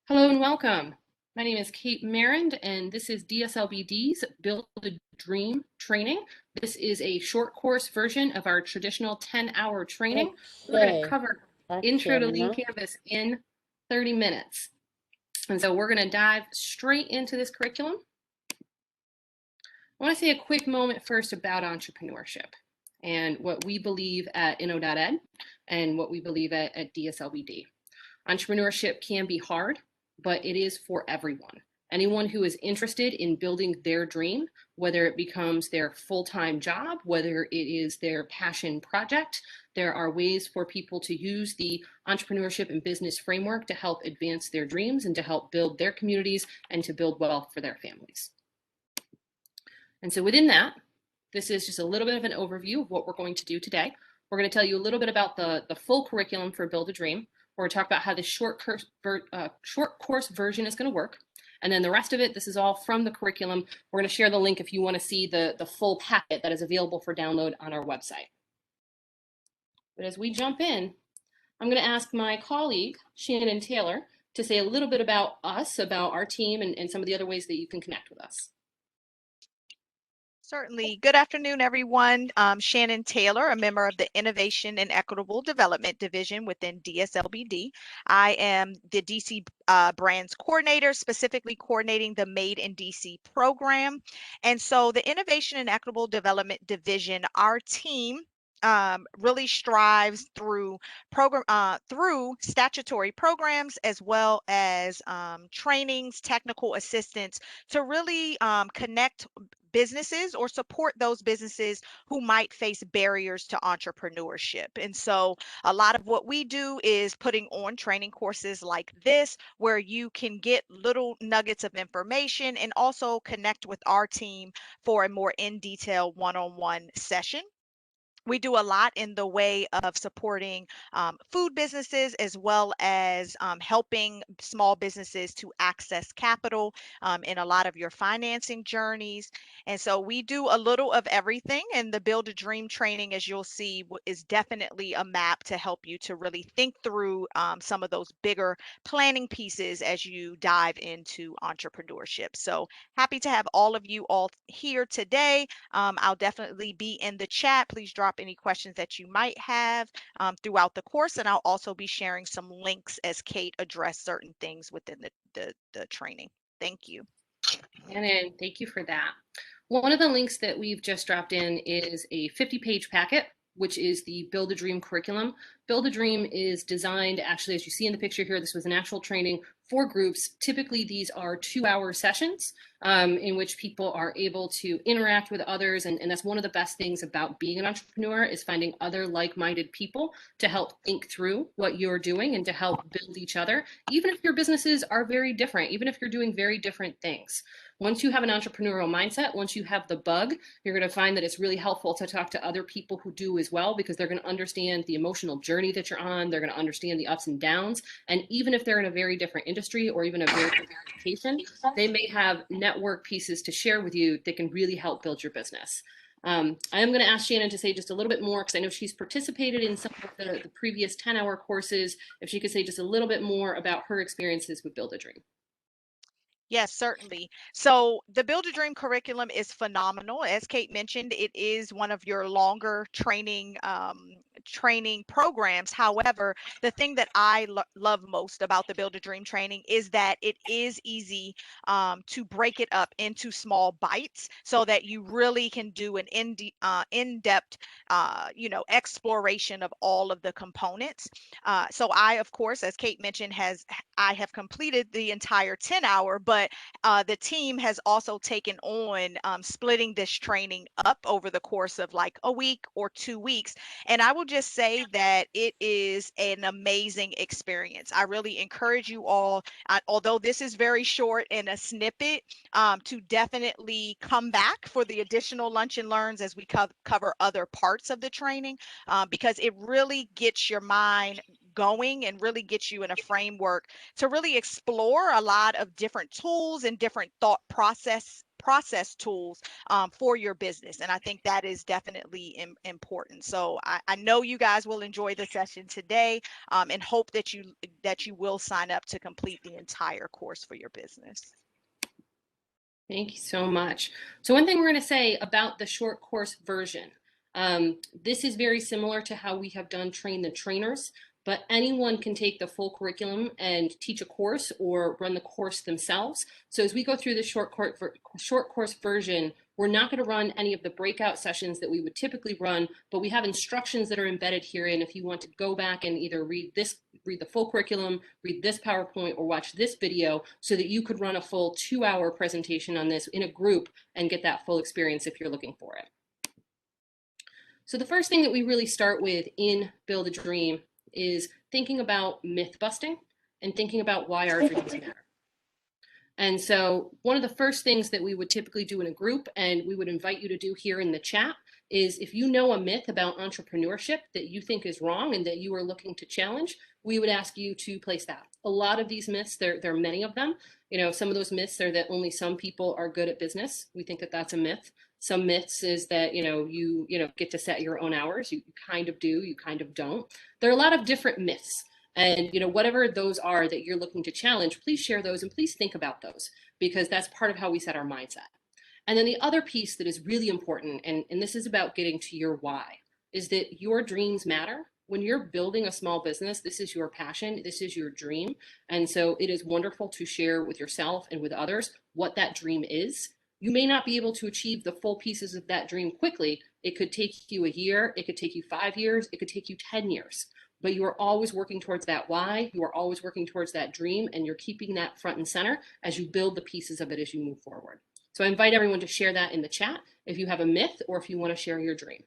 Hello and welcome. My name is Kate Marand, and this is DSLBD's Build a Dream training. This is a short course version of our traditional 10-hour training. We're going to Okay, cover Intro to Lean Fatima. Canvas in 30 minutes. And so we're going to dive straight into this curriculum. I want to say a quick moment first about entrepreneurship and what we believe at Inno.ed and what we believe at DSLBD. Entrepreneurship can be hard, but it is for everyone. Anyone who is interested in building their dream, whether it becomes their full-time job, whether it is their passion project, there are ways for people to use the entrepreneurship and business framework to help advance their dreams and to help build their communities and to build wealth for their families. And so within that, this is just a little bit of an overview of what we're going to do today. We're going to tell you a little bit about the full curriculum for Build a Dream. We're going to talk about how this short course version is going to work. And then the rest of it, this is all from the curriculum. We're going to share the link if you want to see the full packet that is available for download on our website. But as we jump in, I'm going to ask my colleague, Shannon Taylor, to say a little bit about us, about our team, and some of the other ways that you can connect with us. Certainly. Good afternoon, everyone. I'm Shannon Taylor, a member of the Innovation and Equitable Development Division within DSLBD. I am the DC Brands Coordinator, specifically coordinating the Made in DC program. And so the Innovation and Equitable Development Division, our team really strives through statutory programs as well as trainings, technical assistance to really connect businesses or support those businesses who might face barriers to entrepreneurship. And so a lot of what we do is putting on training courses like this, where you can get little nuggets of information and also connect with our team for a more in detail one-on-one session. We do a lot in the way of supporting food businesses as well as helping small businesses to access capital in a lot of your financing journeys. And so we do a little of everything. And the Build a Dream training, as you'll see, is definitely a map to help you to really think through some of those bigger planning pieces as you dive into entrepreneurship. So happy to have all of you all here today. I'll definitely be in the chat. Please drop any questions that you might have throughout the course, and I'll also be sharing some links as Kate addressed certain things within the training. Thank you. And thank you for that. One of the links that we've just dropped in is a 50-page packet, which is the Build a Dream curriculum. Build a Dream is designed, actually, as you see in the picture here, this was an actual training for groups. Typically, these are 2-hour sessions in which people are able to interact with others. And that's one of the best things about being an entrepreneur, is finding other like-minded people to help think through what you're doing and to help build each other, even if your businesses are very different, even if you're doing very different things. Once you have an entrepreneurial mindset, once you have the bug, you're going to find that it's really helpful to talk to other people who do as well, because they're going to understand the emotional journey that you're on. They're going to understand the ups and downs. And even if they're in a very different industry or even a very different education, they may have network pieces to share with you that can really help build your business. I am going to ask Shannon to say just a little bit more, because I know she's participated in some of the previous 10-hour courses. If she could say just a little bit more about her experiences with Build a Dream. Yes, certainly. So the Build a Dream curriculum is phenomenal. As Kate mentioned, it is one of your longer training programs. However, the thing that I love most about the Build a Dream training is that it is easy to break it up into small bites so that you really can do an in-depth exploration of all of the components. So I, of course, as Kate mentioned, I have completed the entire 10-hour, but the team has also taken on splitting this training up over the course of like a week or 2 weeks. And I will just say that it is an amazing experience. I really encourage you all, although this is very short and a snippet, to definitely come back for the additional lunch and learns as we cover other parts of the training, because it really gets your mind going and really gets you in a framework to really explore a lot of different tools and different thought process tools for your business. And I think that is definitely important. So I know you guys will enjoy the session today, and hope that you will sign up to complete the entire course for your business. Thank you so much. So one thing we're going to say about the short course version, this is very similar to how we have done Train the Trainers, but anyone can take the full curriculum and teach a course or run the course themselves. So as we go through the short course version, we're not going to run any of the breakout sessions that we would typically run, but we have instructions that are embedded herein if you want to go back and either read the full curriculum, read this PowerPoint, or watch this video so that you could run a full 2-hour presentation on this in a group and get that full experience if you're looking for it. So the first thing that we really start with in Build a Dream is thinking about myth busting and thinking about why our dreams matter. And so one of the first things that we would typically do in a group, and we would invite you to do here in the chat, is if you know a myth about entrepreneurship that you think is wrong and that you are looking to challenge, we would ask you to place that. A lot of these myths, there are many of them. You know, some of those myths are that only some people are good at business. We think that that's a myth. Some myths is that, you get to set your own hours. You kind of do, you kind of don't. There are a lot of different myths. And, whatever those are that you're looking to challenge, please share those and please think about those, because that's part of how we set our mindset. And then the other piece that is really important, and this is about getting to your why, is that your dreams matter. When you're building a small business, this is your passion, this is your dream. And so it is wonderful to share with yourself and with others what that dream is. You may not be able to achieve the full pieces of that dream quickly. It could take you a year, it could take you 5 years, it could take you 10 years. But you are always working towards that why, you are always working towards that dream, and you're keeping that front and center as you build the pieces of it as you move forward. So I invite everyone to share that in the chat if you have a myth or if you want to share your dream.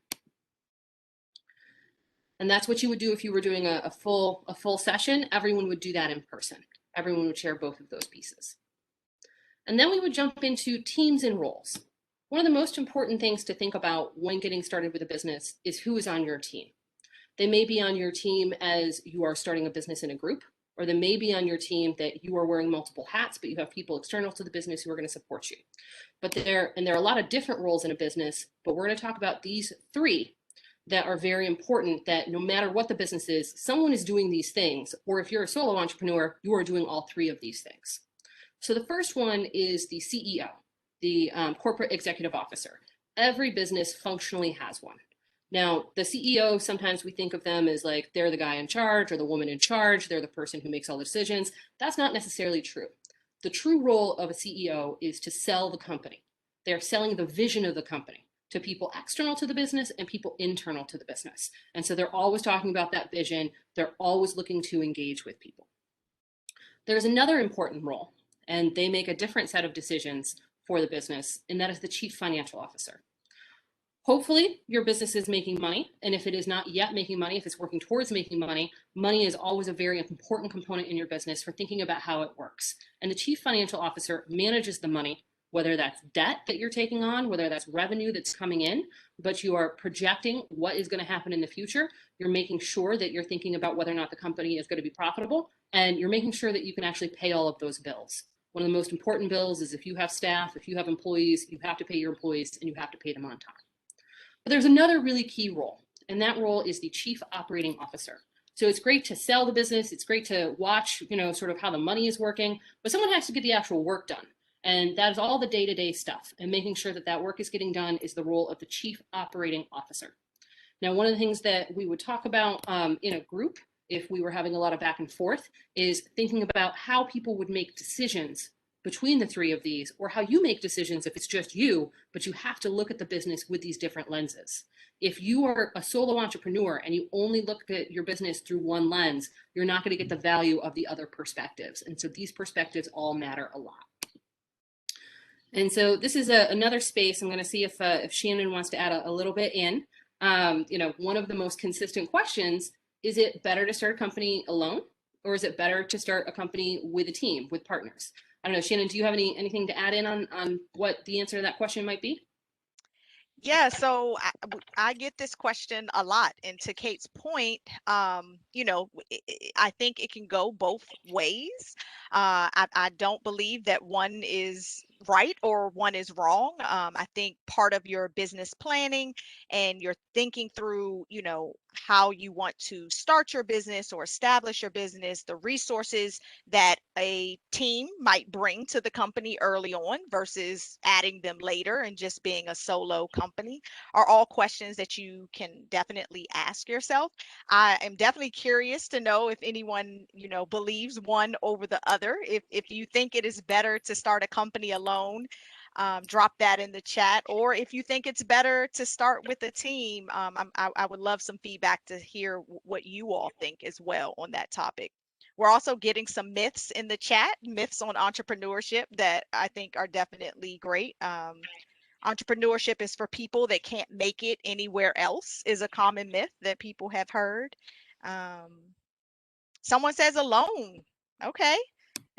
And that's what you would do if you were doing a full session. Everyone would do that in person. Everyone would share both of those pieces. And then we would jump into teams and roles. One of the most important things to think about when getting started with a business is who is on your team. They may be on your team as you are starting a business in a group, or they may be on your team that you are wearing multiple hats, but you have people external to the business who are going to support you. But there are a lot of different roles in a business, but we're going to talk about these 3 that are very important, that no matter what the business is, someone is doing these things, or if you're a solo entrepreneur, you are doing all 3 of these things. So the first one is the CEO, the corporate executive officer. Every business functionally has one. Now, the CEO, sometimes we think of them as like they're the guy in charge or the woman in charge. They're the person who makes all the decisions. That's not necessarily true. The true role of a CEO is to sell the company. They're selling the vision of the company to people external to the business and people internal to the business. And so they're always talking about that vision. They're always looking to engage with people. There's another important role, and they make a different set of decisions for the business, and that is the chief financial officer. Hopefully your business is making money. And if it is not yet making money, if it's working towards making money, money is always a very important component in your business for thinking about how it works. And the chief financial officer manages the money, whether that's debt that you're taking on, whether that's revenue that's coming in, but you are projecting what is going to happen in the future. You're making sure that you're thinking about whether or not the company is going to be profitable, and you're making sure that you can actually pay all of those bills. One of the most important bills is if you have staff, if you have employees, you have to pay your employees and you have to pay them on time. But there's another really key role, and that role is the chief operating officer. So it's great to sell the business. It's great to watch, sort of how the money is working, but someone has to get the actual work done. And that is all the day-to-day stuff. And making sure that that work is getting done is the role of the chief operating officer. Now, one of the things that we would talk about in a group, if we were having a lot of back and forth, is thinking about how people would make decisions between the 3 of these, or how you make decisions if it's just you, but you have to look at the business with these different lenses. If you are a solo entrepreneur and you only look at your business through one lens, you're not going to get the value of the other perspectives. And so these perspectives all matter a lot. And so this is another space. I'm going to see if Shannon wants to add a little bit in. One of the most consistent questions, is it better to start a company alone, or is it better to start a company with a team, with partners? I don't know, Shannon, do you have anything to add in on what the answer to that question might be? Yeah, so I get this question a lot. And to Kate's point, I think it can go both ways. I don't believe that one is right or one is wrong. I think part of your business planning and you're thinking through, how you want to start your business or establish your business, the resources that a team might bring to the company early on versus adding them later and just being a solo company are all questions that you can definitely ask yourself. I am definitely curious to know if anyone, believes one over the other. If you think it is better to start a company alone, drop that in the chat. Or if you think it's better to start with a team, I would love some feedback to hear what you all think as well on that topic. We're also getting some myths in the chat, myths on entrepreneurship that I think are definitely great. Entrepreneurship is for people that can't make it anywhere else is a common myth that people have heard. Um, Someone says alone. Okay.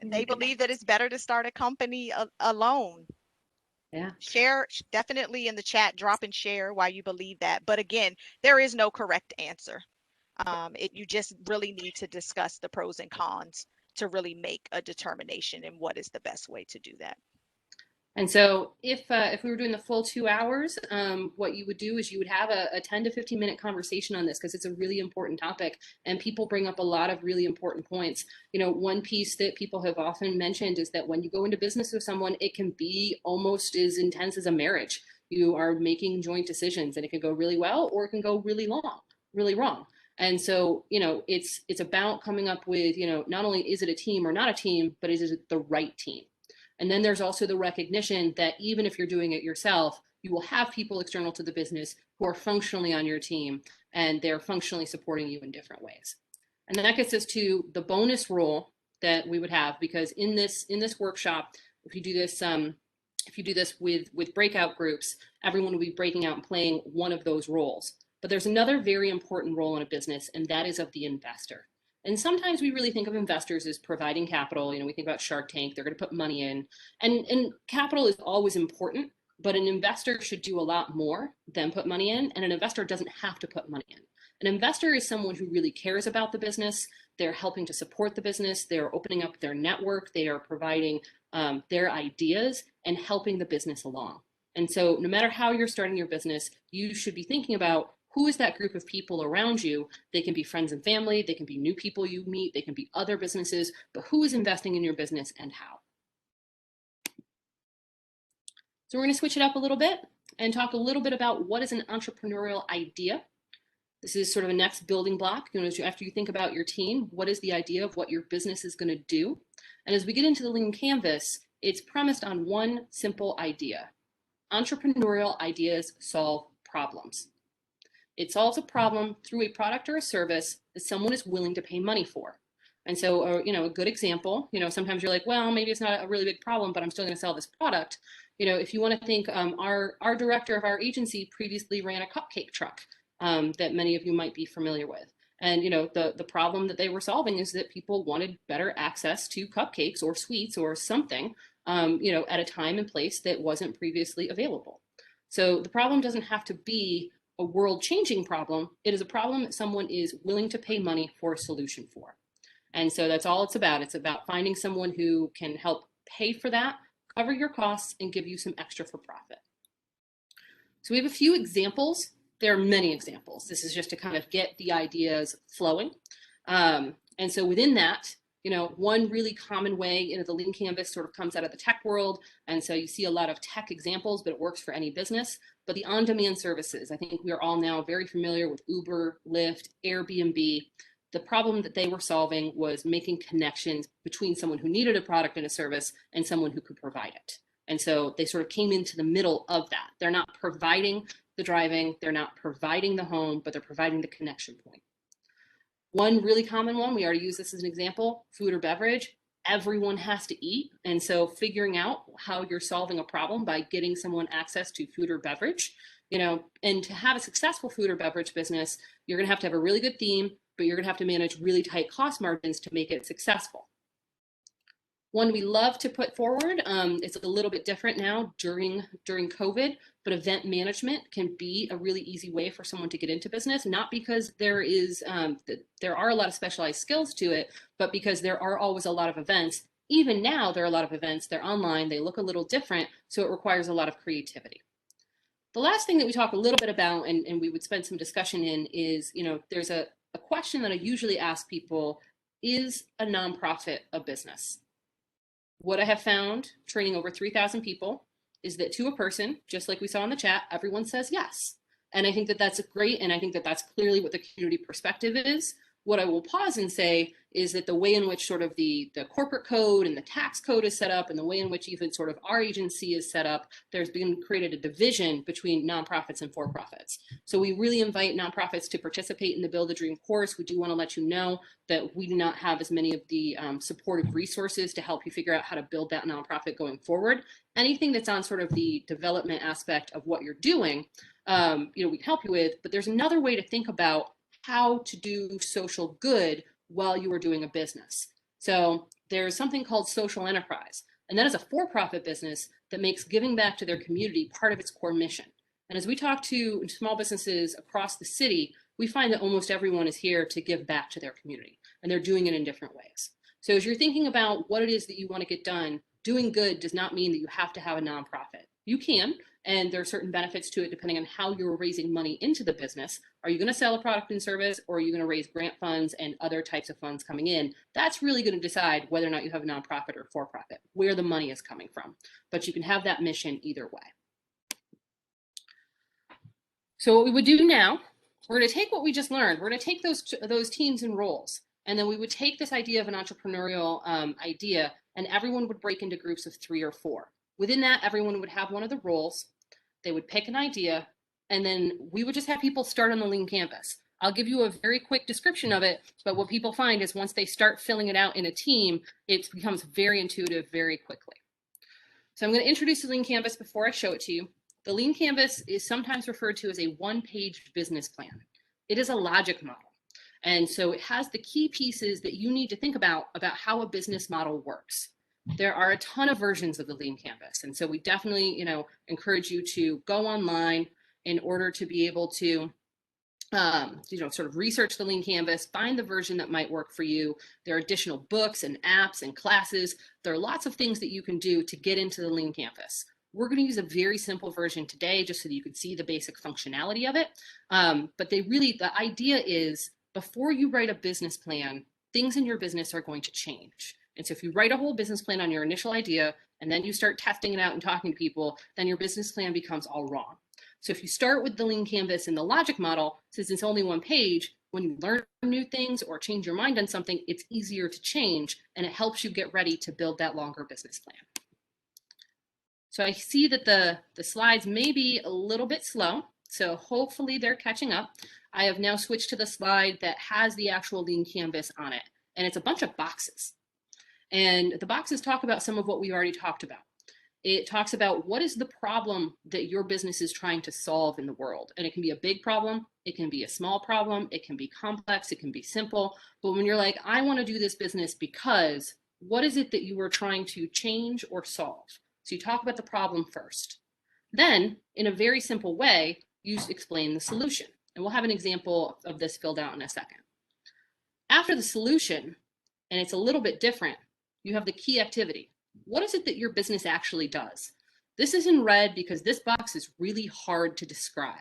They believe that it's better to start a company alone. Yeah. Share definitely in the chat, drop and share why you believe that. But again, there is no correct answer. You just really need to discuss the pros and cons to really make a determination in what is the best way to do that. And so if we were doing the full 2 hours, what you would do is you would have a 10 to 15-minute conversation on this because it's a really important topic and people bring up a lot of really important points. One piece that people have often mentioned is that when you go into business with someone, it can be almost as intense as a marriage. You are making joint decisions and it can go really well or it can go really wrong. And so, it's about coming up with, not only is it a team or not a team, but is it the right team? And then there's also the recognition that even if you're doing it yourself, you will have people external to the business who are functionally on your team and they're functionally supporting you in different ways. And then that gets us to the bonus role that we would have, because in this workshop, if you do this with breakout groups, everyone will be breaking out and playing one of those roles. But there's another very important role in a business, and that is of the investor. And sometimes we really think of investors as providing capital. We think about Shark Tank, they're going to put money in. And capital is always important, but an investor should do a lot more than put money in. And an investor doesn't have to put money in. An investor is someone who really cares about the business. They're helping to support the business. They're opening up their network. They are providing their ideas and helping the business along. And so no matter how you're starting your business, you should be thinking about who is that group of people around you. They can be friends and family, they can be new people you meet, they can be other businesses, but who is investing in your business and how? So we're going to switch it up a little bit and talk a little bit about what is an entrepreneurial idea. This is sort of a next building block. After you think about your team, what is the idea of what your business is going to do? And as we get into the lean canvas, it's premised on one simple idea. Entrepreneurial ideas solve problems. It solves a problem through a product or a service that someone is willing to pay money for. And so, a good example, sometimes you're like, well, maybe it's not a really big problem, but I'm still going to sell this product. If you want to think, our director of our agency previously ran a cupcake truck that many of you might be familiar with. And, the problem that they were solving is that people wanted better access to cupcakes or sweets or something, at a time and place that wasn't previously available. So the problem doesn't have to be a world-changing problem. It is a problem that someone is willing to pay money for a solution for. And so that's all it's about. It's about finding someone who can help pay for that, cover your costs, and give you some extra for profit. So we have a few examples. There are many examples. This is just to kind of get the ideas flowing. And so within that, one really common way, the lean canvas sort of comes out of the tech world. And so you see a lot of tech examples, but it works for any business. But the on-demand services, I think we are all now very familiar with Uber, Lyft, Airbnb. The problem that they were solving was making connections between someone who needed a product and a service and someone who could provide it. And so they sort of came into the middle of that. They're not providing the driving, they're not providing the home, but they're providing the connection point. One really common one, we already used this as an example, food or beverage. Everyone has to eat. And so figuring out how you're solving a problem by getting someone access to food or beverage, and to have a successful food or beverage business, you're going to have a really good theme, but you're going to have to manage really tight cost margins to make it successful. One we love to put forward, it's a little bit different now during COVID, but event management can be a really easy way for someone to get into business, not because there are a lot of specialized skills to it, but because there are always a lot of events Even now, there are a lot of events, they're online, they look a little different, so it requires a lot of creativity. The last thing that we talk a little bit about, and we would spend some discussion in, is, there's a question that I usually ask people: is a nonprofit a business? What I have found training over 3,000 people is that to a person, just like we saw in the chat, everyone says yes. And I think that that's great. And I think that that's clearly what the community perspective is. What I will pause and say is that the way in which sort of the corporate code and the tax code is set up, and the way in which even sort of our agency is set up, there's been created a division between nonprofits and for-profits. So we really invite nonprofits to participate in the Build a Dream course. We do want to let you know that we do not have as many of the supportive resources to help you figure out how to build that nonprofit going forward. Anything that's on sort of the development aspect of what you're doing, we can help you with, but there's another way to think about how to do social good while you are doing a business. So there's something called social enterprise, and that is a for-profit business that makes giving back to their community part of its core mission. And as we talk to small businesses across the city, we find that almost everyone is here to give back to their community, and they're doing it in different ways. So as you're thinking about what it is that you want to get done, doing good does not mean that you have to have a nonprofit. You can, and there are certain benefits to it depending on how you're raising money into the business. Are you going to sell a product and service, or are you going to raise grant funds and other types of funds coming in? That's really going to decide whether or not you have a nonprofit or for-profit, where the money is coming from. But you can have that mission either way. So what we would do now, we're going to take what we just learned. We're going to take those teams and roles, and then we would take this idea of an entrepreneurial idea, and everyone would break into groups of 3 or 4. Within that, everyone would have one of the roles. They would pick an idea, and then we would just have people start on the Lean Canvas. I'll give you a very quick description of it, but what people find is once they start filling it out in a team, it becomes very intuitive very quickly. So I'm going to introduce the Lean Canvas before I show it to you. The Lean Canvas is sometimes referred to as a one-page business plan. It is a logic model. And so it has the key pieces that you need to think about how a business model works. There are a ton of versions of the Lean Canvas. And so we definitely, encourage you to go online in order to be able to, sort of research the Lean Canvas, find the version that might work for you. There are additional books and apps and classes. There are lots of things that you can do to get into the Lean Canvas. We're going to use a very simple version today just so that you can see the basic functionality of it. But the idea is, before you write a business plan, things in your business are going to change. And so if you write a whole business plan on your initial idea, and then you start testing it out and talking to people, then your business plan becomes all wrong. So if you start with the Lean Canvas and the logic model, since it's only one page, when you learn new things or change your mind on something, it's easier to change, and it helps you get ready to build that longer business plan. So I see that the slides may be a little bit slow, so hopefully they're catching up. I have now switched to the slide that has the actual Lean Canvas on it, and it's a bunch of boxes. And the boxes talk about some of what we already talked about. It talks about what is the problem that your business is trying to solve in the world. And it can be a big problem, it can be a small problem, it can be complex, it can be simple. But when you're like, I want to do this business because, what is it that you are trying to change or solve? So you talk about the problem first. Then, in a very simple way, you explain the solution. And we'll have an example of this filled out in a second. After the solution, and it's a little bit different, you have the key activity. What is it that your business actually does? This is in red because this box is really hard to describe.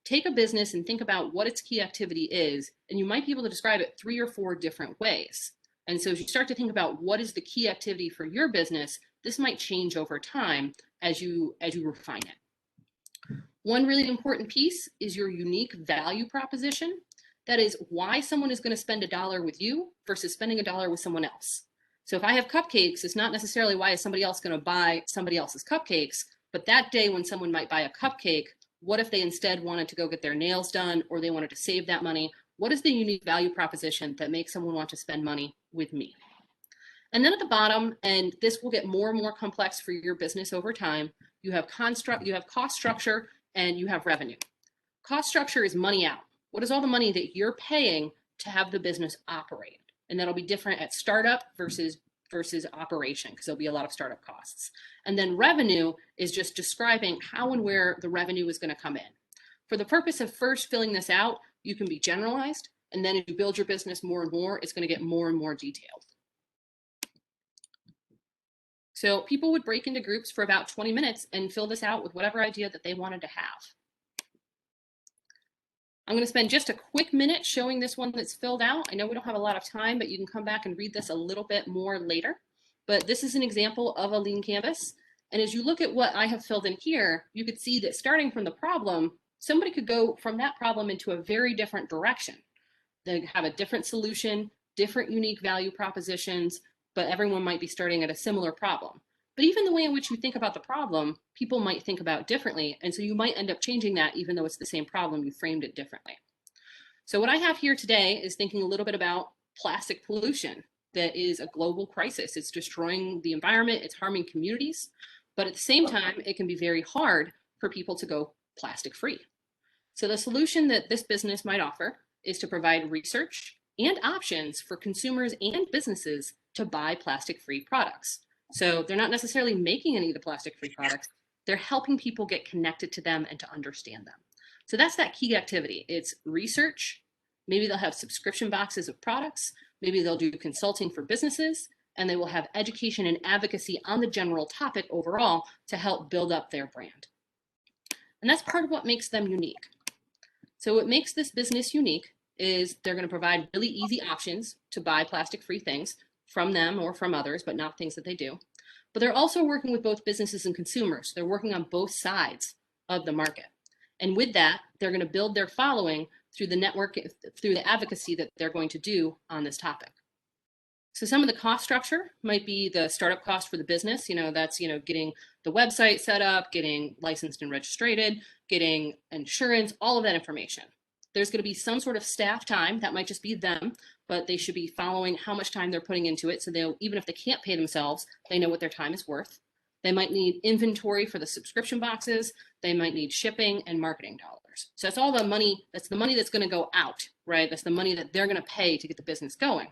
Take a business and think about what its key activity is, and you might be able to describe it 3 or 4 different ways. And so as you start to think about what is the key activity for your business, this might change over time as you refine it. One really important piece is your unique value proposition. That is why someone is going to spend $1 with you versus spending $1 with someone else. So if I have cupcakes, it's not necessarily why is somebody else going to buy somebody else's cupcakes, but that day when someone might buy a cupcake, what if they instead wanted to go get their nails done, or they wanted to save that money? What is the unique value proposition that makes someone want to spend money with me? And then at the bottom, and this will get more and more complex for your business over time, you have cost structure, and you have revenue. Cost structure is money out. What is all the money that you're paying to have the business operate? And that'll be different at startup versus operation, because there'll be a lot of startup costs. And then revenue is just describing how and where the revenue is going to come in. For the purpose of first filling this out, you can be generalized, and then as you build your business more and more, it's going to get more and more detailed. So people would break into groups for about 20 minutes and fill this out with whatever idea that they wanted to have. I'm going to spend just a quick minute showing this one that's filled out. I know we don't have a lot of time, but you can come back and read this a little bit more later. But this is an example of a lean canvas. And as you look at what I have filled in here, you could see that starting from the problem, somebody could go from that problem into a very different direction. They have a different solution, different unique value propositions, but everyone might be starting at a similar problem. But even the way in which you think about the problem, people might think about differently. And so you might end up changing that even though it's the same problem, you framed it differently. So what I have here today is thinking a little bit about plastic pollution. That is a global crisis. It's destroying the environment, it's harming communities, but at the same time, it can be very hard for people to go plastic free. So the solution that this business might offer is to provide research and options for consumers and businesses to buy plastic free products. So they're not necessarily making any of the plastic free products, they're helping people get connected to them and to understand them. So that's that key activity. It's research. Maybe they'll have subscription boxes of products. Maybe they'll do consulting for businesses, and they will have education and advocacy on the general topic overall to help build up their brand. And that's part of what makes them unique. So what makes this business unique is they're going to provide really easy options to buy plastic-free things from them or from others, but not things that they do. But they're also working with both businesses and consumers. They're working on both sides of the market. And with that, they're going to build their following through the network, through the advocacy that they're going to do on this topic. So some of the cost structure might be the startup cost for the business. That's, getting the website set up, getting licensed and registered, getting insurance, all of that information. There's going to be some sort of staff time. That might just be them, but they should be following how much time they're putting into it. So they'll, even if they can't pay themselves, they know what their time is worth. They might need inventory for the subscription boxes. They might need shipping and marketing dollars. So that's all the money, that's the money that's going to go out, right? That's the money that they're going to pay to get the business going.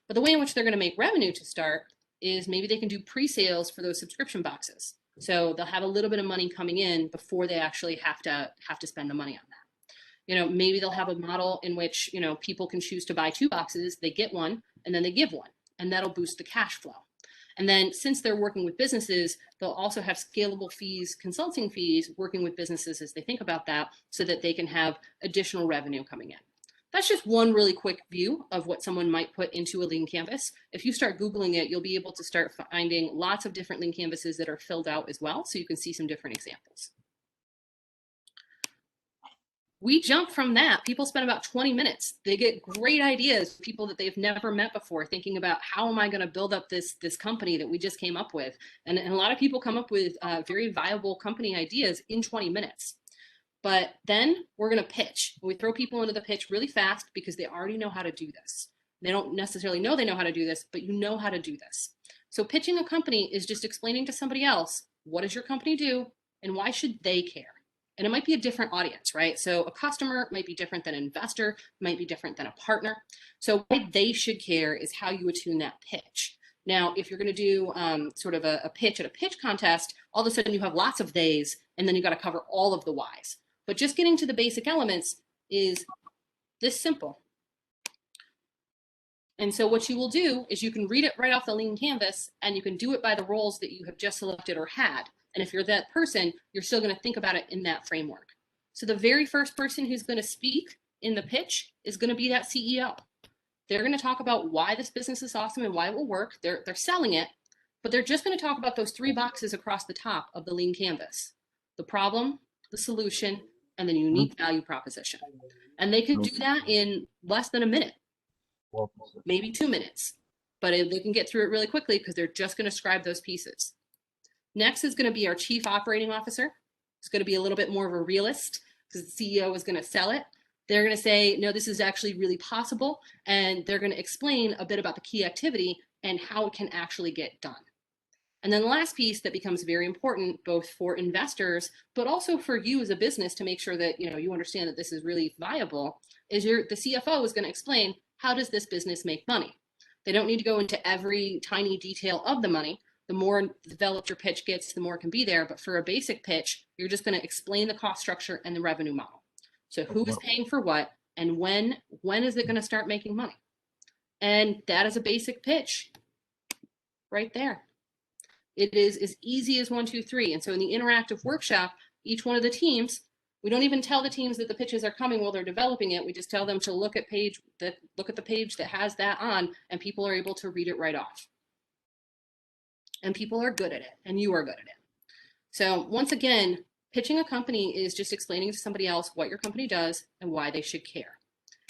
But the way in which they're going to make revenue to start is maybe they can do pre-sales for those subscription boxes. So they'll have a little bit of money coming in before they actually have to spend the money on that. Maybe they'll have a model in which, people can choose to buy 2 boxes, they get one, and then they give one, and that'll boost the cash flow. And then since they're working with businesses, they'll also have scalable fees, consulting fees, working with businesses as they think about that so that they can have additional revenue coming in. That's just one really quick view of what someone might put into a lean canvas. If you start Googling it, you'll be able to start finding lots of different lean canvases that are filled out as well, so you can see some different examples. We jump from that. People spend about 20 minutes. They get great ideas, people that they've never met before, thinking about how am I going to build up this company that we just came up with. And a lot of people come up with very viable company ideas in 20 minutes. But then we're going to pitch. We throw people into the pitch really fast because they already know how to do this. They don't necessarily know they know how to do this, but you know how to do this. So pitching a company is just explaining to somebody else, what does your company do and why should they care? And it might be a different audience, right? So a customer might be different than an investor, might be different than a partner. So why they should care is how you attune that pitch. Now, if you're going to do sort of a pitch at a pitch contest, all of a sudden you have lots of theys, and then you got to cover all of the whys. But just getting to the basic elements is this simple. And so what you will do is you can read it right off the lean canvas, and you can do it by the roles that you have just selected or had. And if you're that person, you're still going to think about it in that framework. So the very first person who's going to speak in the pitch is going to be that CEO. They're going to talk about why this business is awesome and why it will work. They're selling it, but they're just going to talk about those 3 boxes across the top of the lean canvas: the problem, the solution, and the unique value proposition. And they can do that in less than a minute, maybe 2 minutes, but they can get through it really quickly because they're just going to describe those pieces. Next is going to be our chief operating officer. It's going to be a little bit more of a realist because the CEO is going to sell it. They're going to say, no, this is actually really possible. And they're going to explain a bit about the key activity and how it can actually get done. And then the last piece that becomes very important, both for investors, but also for you as a business to make sure that you understand that this is really viable, is the CFO is going to explain, how does this business make money? They don't need to go into every tiny detail of the money. The more developed your pitch gets, the more it can be there. But for a basic pitch, you're just going to explain the cost structure and the revenue model. So who is paying for what, and when is it going to start making money? And that is a basic pitch right there. It is as easy as 1, 2, 3. And so in the interactive workshop, each one of the teams, we don't even tell the teams that the pitches are coming while they're developing it. We just tell them to look at the page that has that on, and people are able to read it right off. And people are good at it, and you are good at it. So once again, pitching a company is just explaining to somebody else what your company does and why they should care.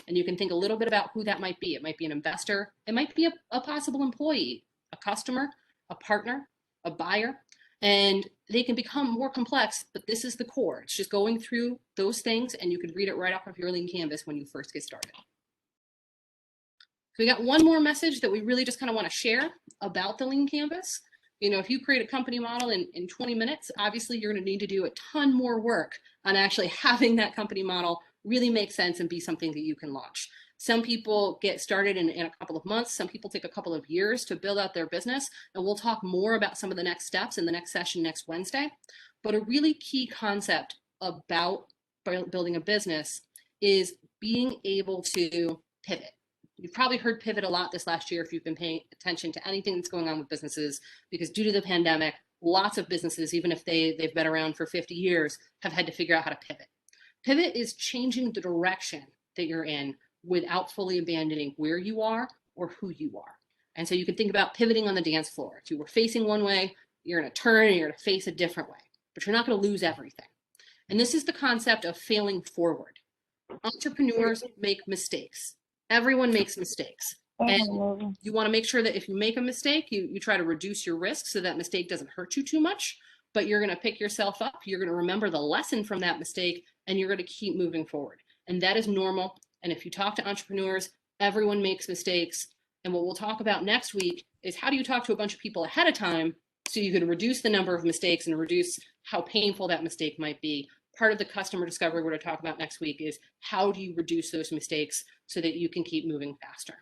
And you can think a little bit about who that might be. It might be an investor. It might be a possible employee, a customer, a partner, a buyer. And they can become more complex, but this is the core. It's just going through those things, and you can read it right off of your lean canvas when you first get started. So we got one more message that we really just kind of want to share about the lean canvas. You know, if you create a company model in 20 minutes, obviously you're going to need to do a ton more work on actually having that company model really make sense and be something that you can launch. Some people get started in a couple of months. Some people take a couple of years to build out their business. And we'll talk more about some of the next steps in the next session next Wednesday. But a really key concept about building a business is being able to pivot. You've probably heard pivot a lot this last year if you've been paying attention to anything that's going on with businesses, because due to the pandemic, lots of businesses, even if they've been around for 50 years, have had to figure out how to pivot. Pivot is changing the direction that you're in without fully abandoning where you are or who you are. And so you can think about pivoting on the dance floor. If you were facing one way, you're going to turn and you're going to face a different way, but you're not going to lose everything. And this is the concept of failing forward. Entrepreneurs make mistakes. Everyone makes mistakes. And you want to make sure that if you make a mistake, you try to reduce your risk so that mistake doesn't hurt you too much, but you're going to pick yourself up. You're going to remember the lesson from that mistake, and you're going to keep moving forward. And that is normal. And if you talk to entrepreneurs, everyone makes mistakes. And what we'll talk about next week is how do you talk to a bunch of people ahead of time so you can reduce the number of mistakes and reduce how painful that mistake might be. Part of the customer discovery we're going to talk about next week is how do you reduce those mistakes so that you can keep moving faster.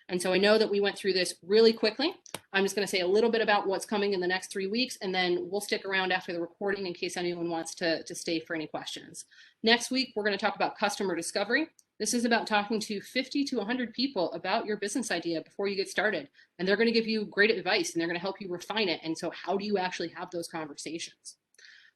And so I know that we went through this really quickly. I'm just going to say a little bit about what's coming in the next 3 weeks, and then we'll stick around after the recording in case anyone wants to stay for any questions. Next week, we're going to talk about customer discovery. This is about talking to 50 to 100 people about your business idea before you get started. And they're going to give you great advice, and they're going to help you refine it. And so how do you actually have those conversations?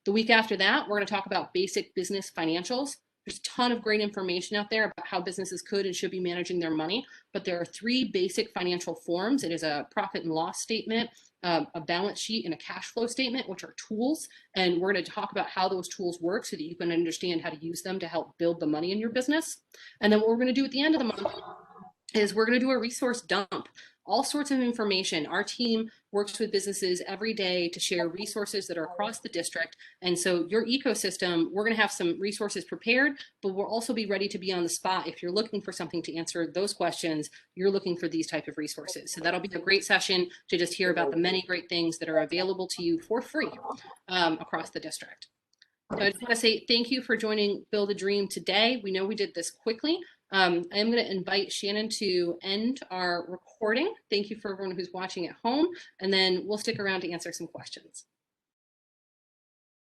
The week after that, we're going to talk about basic business financials. There's a ton of great information out there about how businesses could and should be managing their money, but there are 3 basic financial forms. It is a profit and loss statement, a balance sheet, and a cash flow statement, which are tools. And we're going to talk about how those tools work so that you can understand how to use them to help build the money in your business. And then what we're going to do at the end of the month is we're going to do a resource dump. All sorts of information. Our team works with businesses every day to share resources that are across the district. And so your ecosystem, we're going to have some resources prepared, but we'll also be ready to be on the spot. If you're looking for something to answer those questions, you're looking for these type of resources. So that'll be a great session to just hear about the many great things that are available to you for free across the district. So I just want to say thank you for joining Build a Dream today. We know we did this quickly. I am going to invite Shannon to end our recording. Thank you for everyone who's watching at home, and then we'll stick around to answer some questions.